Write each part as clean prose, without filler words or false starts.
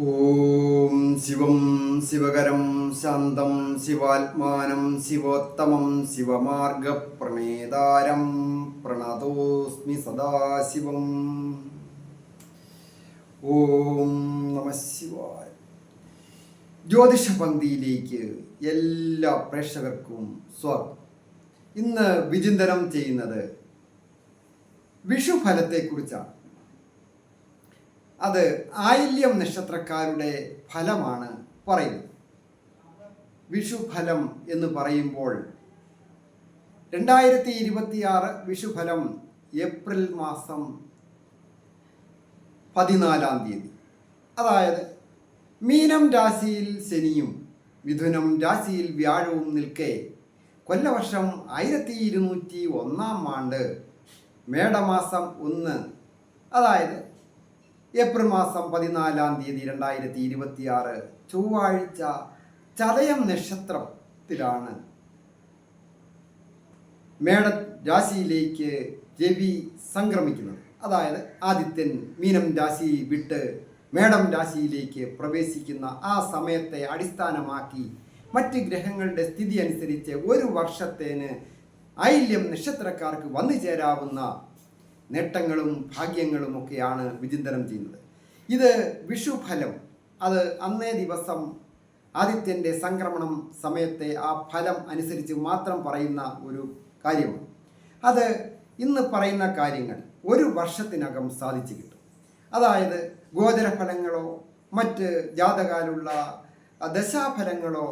ഓം ശിവം ശിവകരം ശാന്തം ശിവാത്മാനം ശിവോത്തമം ശിവമാർഗപ്രണേതാരം പ്രണതോസ്മി സദാശിവം. ഓം നമഃ ശിവായ. ജ്യോതിഷപന്തിയിലേക്ക് എല്ലാ പ്രേക്ഷകർക്കും സ്വാഗതം. ഇന്ന് വിചിന്തനം ചെയ്യുന്നത് വിഷുഫലത്തെക്കുറിച്ചാണ്. അത് ആയില്യം നക്ഷത്രക്കാരുടെ ഫലമാണ് പറയുന്നത്. വിഷുഫലം എന്ന് പറയുമ്പോൾ 2026 വിഷുഫലം ഏപ്രിൽ മാസം 14 അതായത് മീനം രാശിയിൽ ശനിയും മിഥുനം രാശിയിൽ വ്യാഴവും നിൽക്കെ കൊല്ലവർഷം 1201 ആണ്ട് മേടമാസം 1 അതായത് ഏപ്രിൽ മാസം 14 2026 ചൊവ്വാഴ്ച ചതയം നക്ഷത്രത്തിലാണ് മേട രാശിയിലേക്ക് രവി സംക്രമിക്കുന്നത്. അതായത് ആദിത്യൻ മീനം രാശി വിട്ട് മേടം രാശിയിലേക്ക് പ്രവേശിക്കുന്ന ആ സമയത്തെ അടിസ്ഥാനമാക്കി മറ്റ് ഗ്രഹങ്ങളുടെ സ്ഥിതി അനുസരിച്ച് ഒരു വർഷത്തേന് ആയില്യം നക്ഷത്രക്കാർക്ക് വന്നു ചേരാവുന്ന നേട്ടങ്ങളും ഭാഗ്യങ്ങളും ഒക്കെയാണ് വിചിന്തനം ചെയ്യുന്നത്. ഇത് വിഷുഫലം, അത് അന്നേ ദിവസം ആദിത്യൻ്റെ സംക്രമണം സമയത്തെ ആ ഫലം അനുസരിച്ച് മാത്രം പറയുന്ന ഒരു കാര്യമാണ്. അത് ഇന്ന് പറയുന്ന കാര്യങ്ങൾ ഒരു വർഷത്തിനകം സാധിച്ചു കിട്ടും. അതായത് ഗോചരഫലങ്ങളോ മറ്റ് ജാതകാലുള്ള ദശാഫലങ്ങളോ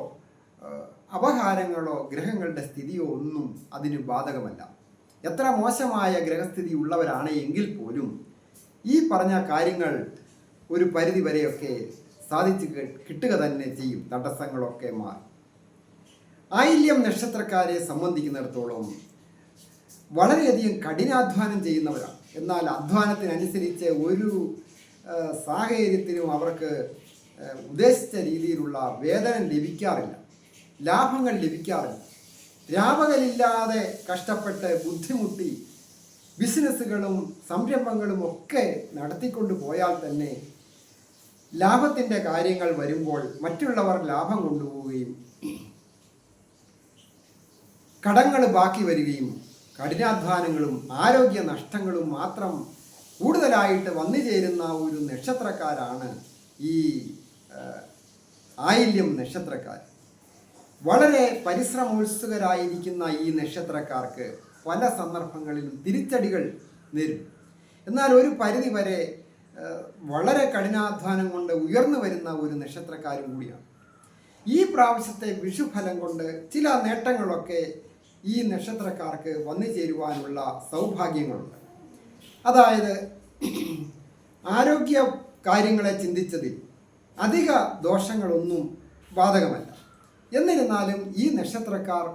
അപഹാരങ്ങളോ ഗ്രഹങ്ങളുടെ സ്ഥിതിയോ ഒന്നും അതിന് ബാധകമല്ല. എത്ര മോശമായ ഗ്രഹസ്ഥിതി ഉള്ളവരാണ് എങ്കിൽ പോലും ഈ പറഞ്ഞ കാര്യങ്ങൾ ഒരു പരിധി വരെയൊക്കെ സാധിച്ചു കിട്ടുക തന്നെ ചെയ്യും. തടസ്സങ്ങളൊക്കെ മാറി. ആയില്യം നക്ഷത്രക്കാരെ സംബന്ധിക്കുന്നിടത്തോളം വളരെയധികം കഠിനാധ്വാനം ചെയ്യുന്നവരാണ്. എന്നാൽ അധ്വാനത്തിനനുസരിച്ച് ഒരു സാഹചര്യത്തിനും അവർക്ക് ഉദ്ദേശിച്ച രീതിയിലുള്ള വേതനം ലഭിക്കാറില്ല, ലാഭങ്ങൾ ലഭിക്കാറില്ല. രാപകലില്ലാതെ കഷ്ടപ്പെട്ട് ബുദ്ധിമുട്ടി ബിസിനസ്സുകളും സംരംഭങ്ങളും ഒക്കെ നടത്തിക്കൊണ്ട് പോയാൽ തന്നെ ലാഭത്തിൻ്റെ കാര്യങ്ങൾ വരുമ്പോൾ മറ്റുള്ളവർ ലാഭം കൊണ്ടുപോവുകയും കടങ്ങൾ ബാക്കി വരികയും കഠിനാധ്വാനങ്ങളും ആരോഗ്യ നഷ്ടങ്ങളും മാത്രം കൂടുതലായിട്ട് വന്നു ചേരുന്ന ഒരു നക്ഷത്രക്കാരാണ് ഈ ആയില്യം നക്ഷത്രക്കാർ. വളരെ പരിശ്രമോത്സുകരായിരിക്കുന്ന ഈ നക്ഷത്രക്കാർക്ക് പല സന്ദർഭങ്ങളിലും തിരിച്ചടികൾ നേരിടും. എന്നാൽ ഒരു പരിധി വരെ വളരെ കഠിനാധ്വാനം കൊണ്ട് ഉയർന്നു വരുന്ന ഒരു നക്ഷത്രക്കാരും കൂടിയാണ്. ഈ പ്രാവശ്യത്തെ വിഷുഫലം കൊണ്ട് ചില നേട്ടങ്ങളൊക്കെ ഈ നക്ഷത്രക്കാർക്ക് വന്നു ചേരുവാനുള്ള സൗഭാഗ്യങ്ങളുണ്ട്. അതായത് ആരോഗ്യ കാര്യങ്ങളെ ചിന്തിച്ചതിൽ അധിക ദോഷങ്ങളൊന്നും ബാധകമല്ല. എന്നിരുന്നാലും ഈ നക്ഷത്രക്കാർ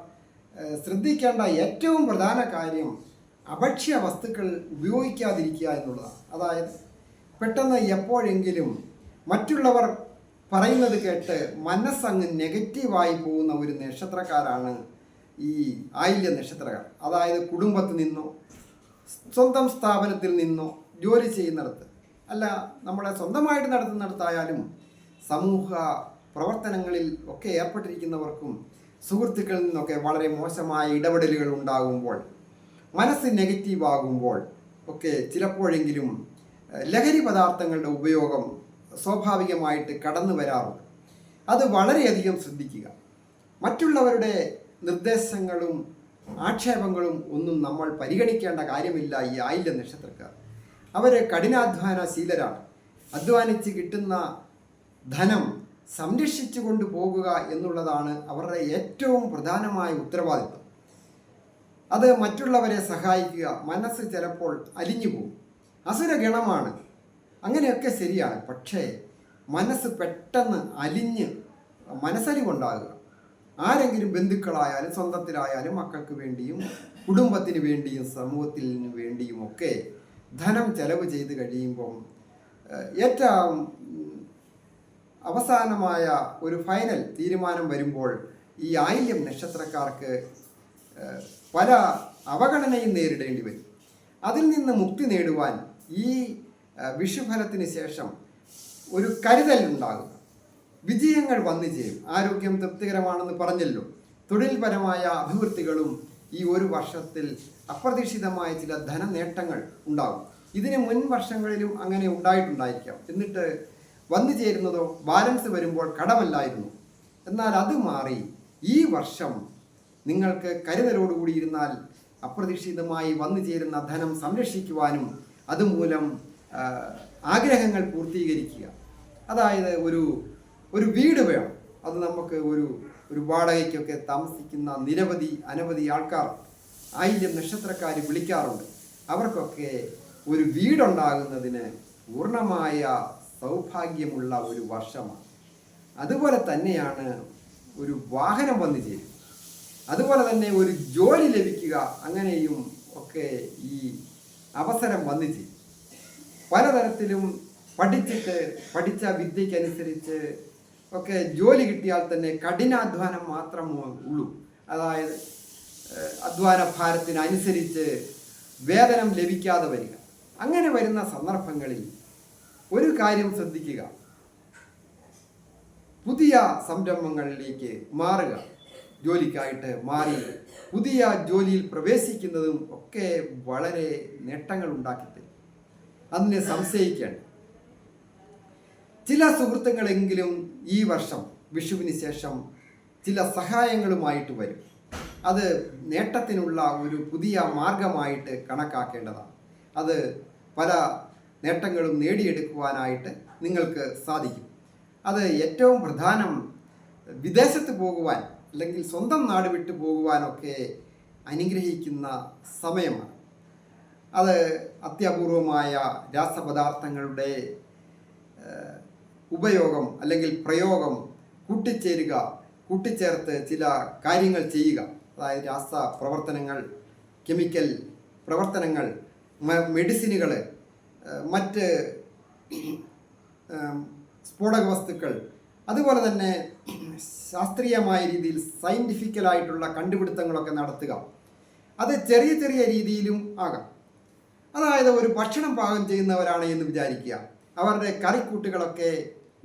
ശ്രദ്ധിക്കേണ്ട ഏറ്റവും പ്രധാന കാര്യം അഭക്ഷ്യ വസ്തുക്കൾ ഉപയോഗിക്കാതിരിക്കുക എന്നുള്ളതാണ്. അതായത് പെട്ടെന്ന് എപ്പോഴെങ്കിലും മറ്റുള്ളവർ പറയുന്നത് കേട്ട് മനസ്സങ്ങ് നെഗറ്റീവായി പോകുന്ന ഒരു നക്ഷത്രക്കാരാണ് ഈ ആയില്യ നക്ഷത്രക്കാർ. അതായത് കുടുംബത്തിൽ നിന്നോ സ്വന്തം സ്ഥാപനത്തിൽ നിന്നോ ജോലി ചെയ്യുന്നിടത്ത്, അല്ല നമ്മളെ സ്വന്തമായിട്ട് നടത്തുന്നിടത്തായാലും സമൂഹ പ്രവർത്തനങ്ങളിൽ ഒക്കെ ഏർപ്പെട്ടിരിക്കുന്നവർക്കും സുഹൃത്തുക്കളിൽ നിന്നൊക്കെ വളരെ മോശമായ ഇടപെടലുകൾ ഉണ്ടാകുമ്പോൾ, മനസ്സ് നെഗറ്റീവ് ആകുമ്പോൾ ഒക്കെ ചിലപ്പോഴെങ്കിലും ലഹരി പദാർത്ഥങ്ങളുടെ ഉപയോഗം സ്വാഭാവികമായിട്ട് കടന്നു വരാറുണ്ട്. അത് വളരെയധികം ശ്രദ്ധിക്കുക. മറ്റുള്ളവരുടെ നിർദ്ദേശങ്ങളും ആക്ഷേപങ്ങളും ഒന്നും നമ്മൾ പരിഗണിക്കേണ്ട കാര്യമില്ല. ഈ ആയില്യ നക്ഷത്രക്കാർ അവർ കഠിനാധ്വാനശീലരാണ്. അധ്വാനിച്ച് കിട്ടുന്ന ധനം സംരക്ഷിച്ചു കൊണ്ടു പോകുക എന്നുള്ളതാണ് അവരുടെ ഏറ്റവും പ്രധാനമായ ഉത്തരവാദിത്വം. അത് മറ്റുള്ളവരെ സഹായിക്കുക. മനസ്സ് ചിലപ്പോൾ അലിഞ്ഞു പോകും, അസുരഗണമാണ്, അങ്ങനെയൊക്കെ ശരിയാണ്. പക്ഷേ മനസ്സ് പെട്ടെന്ന് അലിഞ്ഞ് മനസ്സലിവുണ്ടാകുക. ആരെങ്കിലും ബന്ധുക്കളായാലും സ്വന്തത്തിലായാലും മക്കൾക്ക് വേണ്ടിയും കുടുംബത്തിന് വേണ്ടിയും സമൂഹത്തിന് വേണ്ടിയും ഒക്കെ ധനം ചെലവ് ചെയ്ത് കഴിയുമ്പം ഏറ്റവും അവസാനമായ ഒരു ഫൈനൽ തീരുമാനം വരുമ്പോൾ ഈ ആയില്യം നക്ഷത്രക്കാർക്ക് പല അവഗണനയും നേരിടേണ്ടി വരും. അതിൽ നിന്ന് മുക്തി നേടുവാൻ ഈ വിഷുഫലത്തിന് ശേഷം ഒരു കരുതൽ ഉണ്ടാകുക. വിജയങ്ങൾ വന്നു ചേരും. ആരോഗ്യം തൃപ്തികരമാണെന്ന് പറഞ്ഞല്ലോ. തൊഴിൽപരമായ അഭിവൃദ്ധികളും ഈ ഒരു വർഷത്തിൽ അപ്രതീക്ഷിതമായ ചില ധനനേട്ടങ്ങൾ ഉണ്ടാകും. ഇതിന് മുൻ വർഷങ്ങളിലും അങ്ങനെ ഉണ്ടായിട്ടുണ്ടായിരിക്കാം. എന്നിട്ട് വന്നു ചേരുന്നതോ ബാലൻസ് വരുമ്പോൾ കടമല്ലായിരുന്നു. എന്നാൽ അത് മാറി ഈ വർഷം നിങ്ങൾക്ക് കരുതലോടുകൂടി ഇരുന്നാൽ അപ്രതീക്ഷിതമായി വന്നു ചേരുന്ന ധനം സംരക്ഷിക്കുവാനും അതുമൂലം ആഗ്രഹങ്ങൾ പൂർത്തീകരിക്കുക. അതായത് ഒരു വീട് വേണം. അത് നമുക്ക് ഒരു വാടകയ്ക്കൊക്കെ താമസിക്കുന്ന അനവധി ആൾക്കാർ ആയില്യം നക്ഷത്രക്കാർ വിളിക്കാറുണ്ട്. അവർക്കൊക്കെ ഒരു വീടുണ്ടാകുന്നതിന് പൂർണ്ണമായ സൗഭാഗ്യമുള്ള ഒരു വർഷമാണ്. അതുപോലെ തന്നെയാണ് ഒരു വാഹനം വന്നു ചേരും. അതുപോലെ തന്നെ ഒരു ജോലി ലഭിക്കുക, അങ്ങനെയും ഒക്കെ ഈ അവസരം വന്നു ചേരും. പലതരത്തിലും പഠിച്ച വിദ്യക്കനുസരിച്ച് ഒക്കെ ജോലി കിട്ടിയാൽ തന്നെ കഠിനാധ്വാനം മാത്രമേ ഉള്ളൂ. അതായത് അധ്വാന ഭാരത്തിനനുസരിച്ച് വേതനം ലഭിക്കാതെ വരിക. അങ്ങനെ വരുന്ന സന്ദർഭങ്ങളിൽ ഒരു കാര്യം ശ്രദ്ധിക്കുക, പുതിയ സംരംഭങ്ങളിലേക്ക് മാറുക. ജോലിക്കായിട്ട് മാറി പുതിയ ജോലിയിൽ പ്രവേശിക്കുന്നതും ഒക്കെ വളരെ നേട്ടങ്ങൾ ഉണ്ടാക്കിത്തരും. അതിനെ സംശയിക്കേണ്ട. ചില സുഹൃത്തുക്കളെങ്കിലും ഈ വർഷം വിഷുവിന് ശേഷം ചില സഹായങ്ങളുമായിട്ട് വരും. അത് നേട്ടത്തിനുള്ള ഒരു പുതിയ മാർഗമായിട്ട് കണക്കാക്കേണ്ടതാണ്. അത് പല നേട്ടങ്ങളും നേടിയെടുക്കുവാനായിട്ട് നിങ്ങൾക്ക് സാധിക്കും. അത് ഏറ്റവും പ്രധാനം വിദേശത്ത് പോകുവാൻ അല്ലെങ്കിൽ സ്വന്തം നാട് വിട്ടു പോകുവാനൊക്കെ അനുഗ്രഹിക്കുന്ന സമയമാണ്. അത് അത്യപൂർവമായ രാസപദാർത്ഥങ്ങളുടെ ഉപയോഗം അല്ലെങ്കിൽ പ്രയോഗം കൂട്ടിച്ചേർത്ത് ചില കാര്യങ്ങൾ ചെയ്യുക. അതായത് രാസപ്രവർത്തനങ്ങൾ, കെമിക്കൽ പ്രവർത്തനങ്ങൾ, മെഡിസിനുകൾ, മറ്റ് സ്ഫോടക വസ്തുക്കൾ, അതുപോലെ തന്നെ ശാസ്ത്രീയമായ രീതിയിൽ സയൻറ്റിഫിക്കലായിട്ടുള്ള കണ്ടുപിടുത്തങ്ങളൊക്കെ നടത്തുക. അത് ചെറിയ ചെറിയ രീതിയിലും ആകാം. അതായത് ഒരു ഭക്ഷണം പാകം ചെയ്യുന്നവരാണ് എന്ന് വിചാരിക്കുക. അവരുടെ കറിക്കൂട്ടുകളൊക്കെ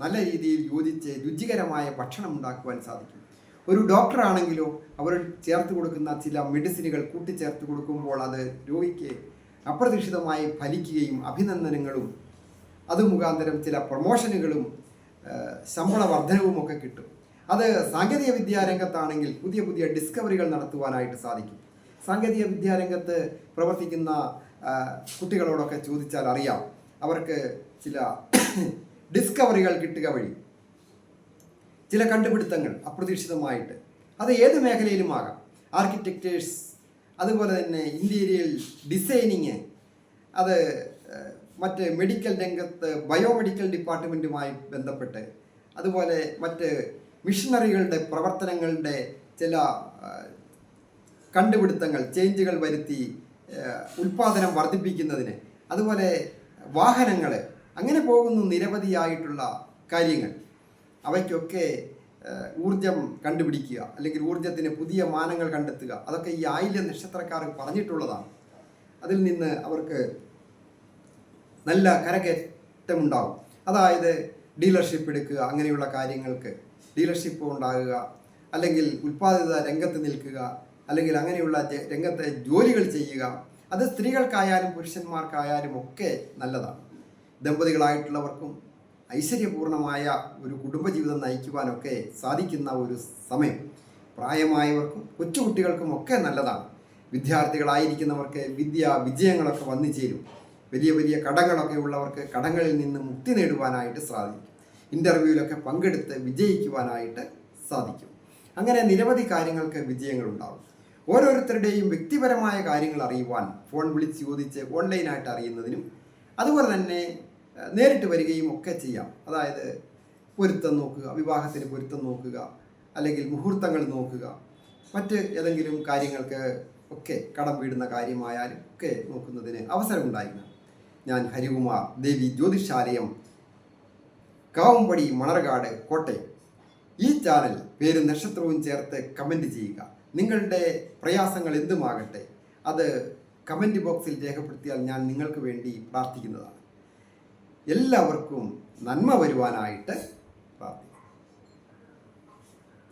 നല്ല രീതിയിൽ യോജിച്ച് രുചികരമായ ഭക്ഷണം ഉണ്ടാക്കുവാൻ സാധിക്കും. ഒരു ഡോക്ടറാണെങ്കിലോ അവർ ചേർത്ത് കൊടുക്കുന്ന ചില മെഡിസിനുകൾ കൂട്ടിച്ചേർത്ത് കൊടുക്കുമ്പോൾ അത് രോഗിക്ക് അപ്രതീക്ഷിതമായി ഫലിക്കുകയും അഭിനന്ദനങ്ങളും അത് മുഖാന്തരം ചില പ്രൊമോഷനുകളും ശമ്പള വർധനവും ഒക്കെ കിട്ടും. അത് സാങ്കേതിക വിദ്യാരംഗത്താണെങ്കിൽ പുതിയ ഡിസ്കവറികൾ നടത്തുവാനായിട്ട് സാധിക്കും. സാങ്കേതിക വിദ്യാരംഗത്ത് പ്രവർത്തിക്കുന്ന കുട്ടികളോടൊക്കെ ചോദിച്ചാൽ അറിയാം, അവർക്ക് ചില ഡിസ്കവറികൾ കിട്ടുക വഴി ചില കണ്ടുപിടുത്തങ്ങൾ അപ്രതീക്ഷിതമായിട്ട്, അത് ഏത് മേഖലയിലും ആകാം. ആർക്കിടെക്ചേഴ്സ്, അതുപോലെ തന്നെ ഇൻറ്റീരിയൽ ഡിസൈനിങ്, അത് മറ്റ് മെഡിക്കൽ രംഗത്ത് ബയോമെഡിക്കൽ ഡിപ്പാർട്ട്മെൻറ്റുമായി ബന്ധപ്പെട്ട്, അതുപോലെ മറ്റ് മിഷനറികളുടെ പ്രവർത്തനങ്ങളുടെ ചില കണ്ടുപിടുത്തങ്ങൾ, ചേഞ്ചുകൾ വരുത്തി ഉൽപ്പാദനം വർദ്ധിപ്പിക്കുന്നതിന്, അതുപോലെ വാഹനങ്ങൾ, അങ്ങനെ പോകുന്ന നിരവധിയായിട്ടുള്ള കാര്യങ്ങൾ. അവയ്ക്കൊക്കെ ഊർജം കണ്ടുപിടിക്കുക അല്ലെങ്കിൽ ഊർജത്തിന് പുതിയ മാനങ്ങൾ കണ്ടെത്തുക, അതൊക്കെ ഈ ആയില്യ നക്ഷത്രക്കാർ പറഞ്ഞിട്ടുള്ളതാണ്. അതിൽ നിന്ന് അവർക്ക് നല്ല കരകയറ്റമുണ്ടാകും. അതായത് ഡീലർഷിപ്പ് എടുക്കുക, അങ്ങനെയുള്ള കാര്യങ്ങൾക്ക് ഡീലർഷിപ്പ് ഉണ്ടാകുക, അല്ലെങ്കിൽ ഉൽപ്പാദിത രംഗത്ത് നിൽക്കുക, അല്ലെങ്കിൽ അങ്ങനെയുള്ള രംഗത്തെ ജോലികൾ ചെയ്യുക. അത് സ്ത്രീകൾക്കായാലും പുരുഷന്മാർക്കായാലും ഒക്കെ നല്ലതാണ്. ദമ്പതികളായിട്ടുള്ളവർക്കും ഐശ്വര്യപൂർണമായ ഒരു കുടുംബജീവിതം നയിക്കുവാനൊക്കെ സാധിക്കുന്ന ഒരു സമയം. പ്രായമായവർക്കും കൊച്ചുകുട്ടികൾക്കും ഒക്കെ നല്ലതാണ്. വിദ്യാർത്ഥികളായിരിക്കുന്നവർക്ക് വിജയങ്ങളൊക്കെ വന്നു ചേരും. വലിയ കടങ്ങളൊക്കെ ഉള്ളവർക്ക് കടങ്ങളിൽ നിന്ന് മുക്തി നേടുവാനായിട്ട് സാധിക്കും. ഇൻ്റർവ്യൂവിലൊക്കെ പങ്കെടുത്ത് വിജയിക്കുവാനായിട്ട് സാധിക്കും. അങ്ങനെ നിരവധി കാര്യങ്ങൾക്ക് വിജയങ്ങളുണ്ടാകും. ഓരോരുത്തരുടെയും വ്യക്തിപരമായ കാര്യങ്ങൾ അറിയുവാൻ ഫോൺ വിളിച്ച് ചോദിച്ച് ഓൺലൈനായിട്ട് അറിയുന്നതിനും, അതുപോലെ തന്നെ നേരിട്ട് വരികയും ഒക്കെ ചെയ്യാം. അതായത് പൊരുത്തം നോക്കുക, വിവാഹത്തിന് പൊരുത്തം നോക്കുക, അല്ലെങ്കിൽ മുഹൂർത്തങ്ങൾ നോക്കുക, മറ്റ് ഏതെങ്കിലും കാര്യങ്ങൾക്ക് ഒക്കെ കടം വീടുന്ന കാര്യമായാലും ഒക്കെ നോക്കുന്നതിന് അവസരമുണ്ടായിരുന്നു. ഞാൻ ഹരികുമാർ, ദേവി ജ്യോതിഷാലയം, കാവുംപടി, മണർകാട്, കോട്ടയം. ഈ ചാനൽ പേരും നക്ഷത്രവും ചേർത്ത് കമൻറ്റ് ചെയ്യുക. നിങ്ങളുടെ പ്രയാസങ്ങൾ എന്തുമാകട്ടെ അത് കമൻറ്റ് ബോക്സിൽ രേഖപ്പെടുത്തിയാൽ ഞാൻ നിങ്ങൾക്ക് വേണ്ടി പ്രാർത്ഥിക്കുന്നതാണ്. എല്ലാവർക്കും നന്മ വരുവാനായിട്ട്